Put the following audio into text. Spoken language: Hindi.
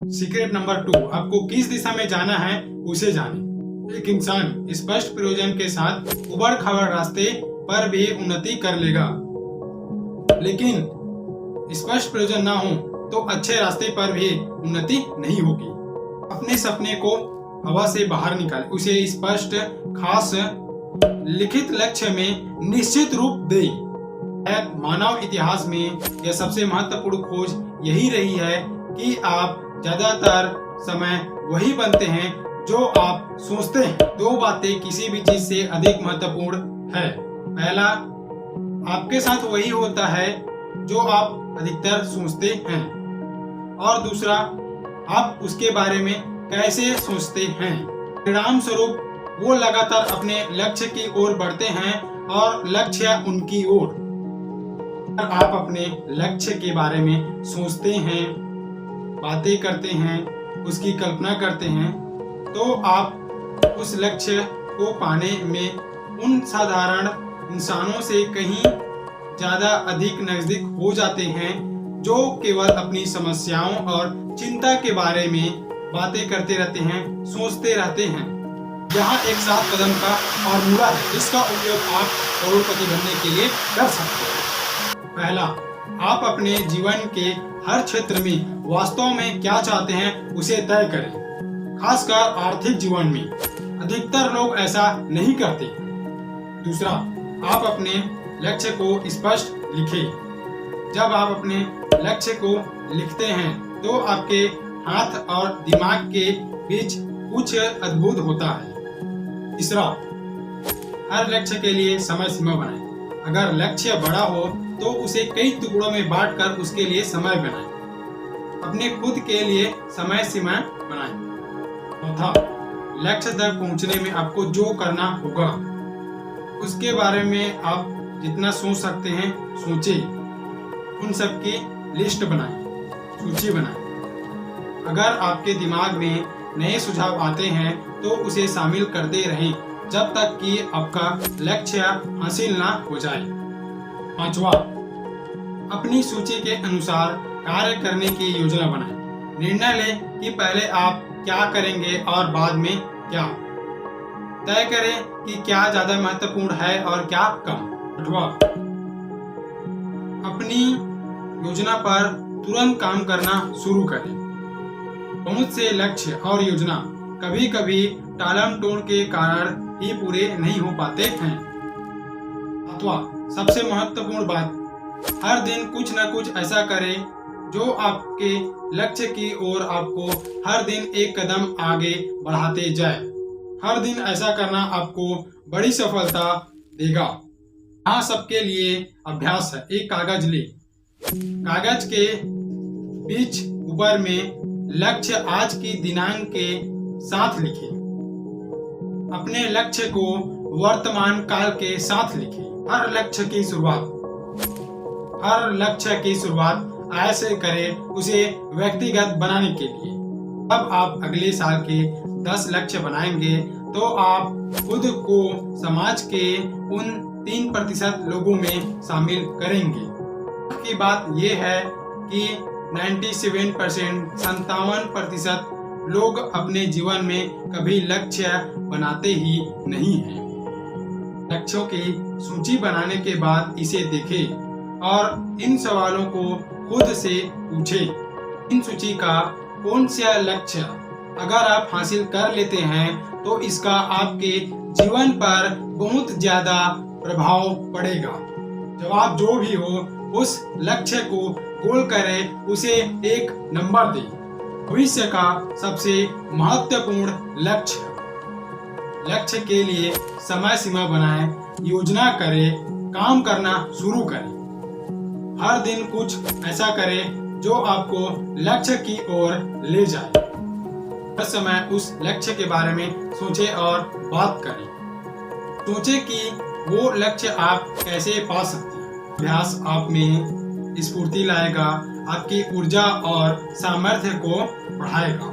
सीक्रेट नंबर 2, आपको किस दिशा में जाना है उसे जाने। एक इंसान स्पष्ट प्रयोजन के साथ उबड़ खाबड़ रास्ते पर भी उन्नति कर लेगा, लेकिन स्पष्ट प्रयोजन ना हो तो अच्छे रास्ते पर भी उन्नति नहीं होगी। अपने सपने को हवा से बाहर निकाले, उसे स्पष्ट खास लिखित लक्ष्य में निश्चित रूप दे। मानव इतिहास में यह सबसे महत्वपूर्ण खोज यही रही है कि आप ज्यादातर समय वही बनते हैं जो आप सोचते हैं। 2 बातें किसी भी चीज से अधिक महत्वपूर्ण है। पहला, आपके साथ वही होता है जो आप अधिकतर सोचते हैं, और दूसरा, आप उसके बारे में कैसे सोचते हैं। परिणाम स्वरूप वो लगातार अपने लक्ष्य की ओर बढ़ते हैं और लक्ष्य उनकी ओर। अगर आप अपने लक्ष्य के बारे में सोचते हैं, बातें करते हैं, उसकी कल्पना करते हैं, तो आप उस लक्ष्य को पाने में उन साधारण इंसानों से कहीं ज्यादा अधिक नजदीक हो जाते हैं जो केवल अपनी समस्याओं और चिंता के बारे में बातें करते रहते हैं, सोचते रहते हैं। यहाँ एक 7 कदम का फॉर्मूला है जिसका उपयोग आप करोड़पति बनने के लिए कर सकते हैं। पहला, आप अपने जीवन के हर क्षेत्र में वास्तव में क्या चाहते हैं उसे तय करें, खासकर आर्थिक जीवन में। अधिकतर लोग ऐसा नहीं करते। दूसरा, आप अपने लक्ष्य को स्पष्ट लिखें। जब आप अपने लक्ष्य को लिखते हैं तो आपके हाथ और दिमाग के बीच कुछ अद्भुत होता है। तीसरा, हर लक्ष्य के लिए समय सीमा बनाएं। अगर लक्ष्य बड़ा हो तो उसे कई टुकड़ों में बांटकर उसके लिए समय बनाएं। अपने खुद के लिए समय सीमा बनाएं। चौथा, लक्ष्य तक पहुंचने में आपको जो करना होगा उसके बारे में आप जितना सोच सकते हैं सोचें। उन सब की लिस्ट बनाएं, सूची बनाएं। अगर आपके दिमाग में नए सुझाव आते हैं तो उसे शामिल करते रहें जब तक कि आपका लक्ष्य हासिल ना हो जाए। 5वां, अपनी सूची के अनुसार कार्य करने की योजना बनाएं। निर्णय लें कि पहले आप क्या करेंगे और बाद में क्या। तय करें कि क्या ज्यादा महत्वपूर्ण है और क्या कम। 8वां, अपनी योजना पर तुरंत काम करना शुरू करें। बहुत से लक्ष्य और योजना कभी कभी टालमटोल के कारण ही पूरे नहीं हो पाते हैं। 7वां, सबसे महत्वपूर्ण बात, हर दिन कुछ न कुछ ऐसा करें जो आपके लक्ष्य की ओर आपको हर दिन एक कदम आगे बढ़ाते जाए। हर दिन ऐसा करना आपको बड़ी सफलता देगा। यहाँ सबके लिए अभ्यास है। एक कागज ले, कागज के बीच ऊपर में लक्ष्य आज की दिनांक के साथ लिखें। अपने लक्ष्य को वर्तमान काल के साथ लिखें। हर लक्ष्य की शुरुआत ऐसे करें उसे व्यक्तिगत बनाने के लिए। अब आप अगले साल के 10 लक्ष्य बनाएंगे तो आप खुद को समाज के उन 3% लोगों में शामिल करेंगे। की बात यह है कि 57% लोग अपने जीवन में कभी लक्ष्य बनाते ही नहीं हैं। लक्ष्यों की सूची बनाने के बाद इसे देखें और इन सवालों को खुद से पूछें। इन सूची का कौन सा लक्ष्य अगर आप हासिल कर लेते हैं तो इसका आपके जीवन पर बहुत ज्यादा प्रभाव पड़ेगा। जवाब जो भी हो उस लक्ष्य को गोल करें, उसे एक नंबर दें। भविष्य का सबसे महत्वपूर्ण लक्ष्य के लिए समय सीमा बनाएं, योजना करें, काम करना शुरू करें। हर दिन कुछ ऐसा करें जो आपको लक्ष्य की ओर ले जाए। हर समय उस लक्ष्य के बारे में सोचें और बात करें। सोचें कि वो लक्ष्य आप कैसे पा सकते हैं। अभ्यास आप में स्फूर्ति लाएगा, आपकी ऊर्जा और सामर्थ्य को बढ़ाएगा।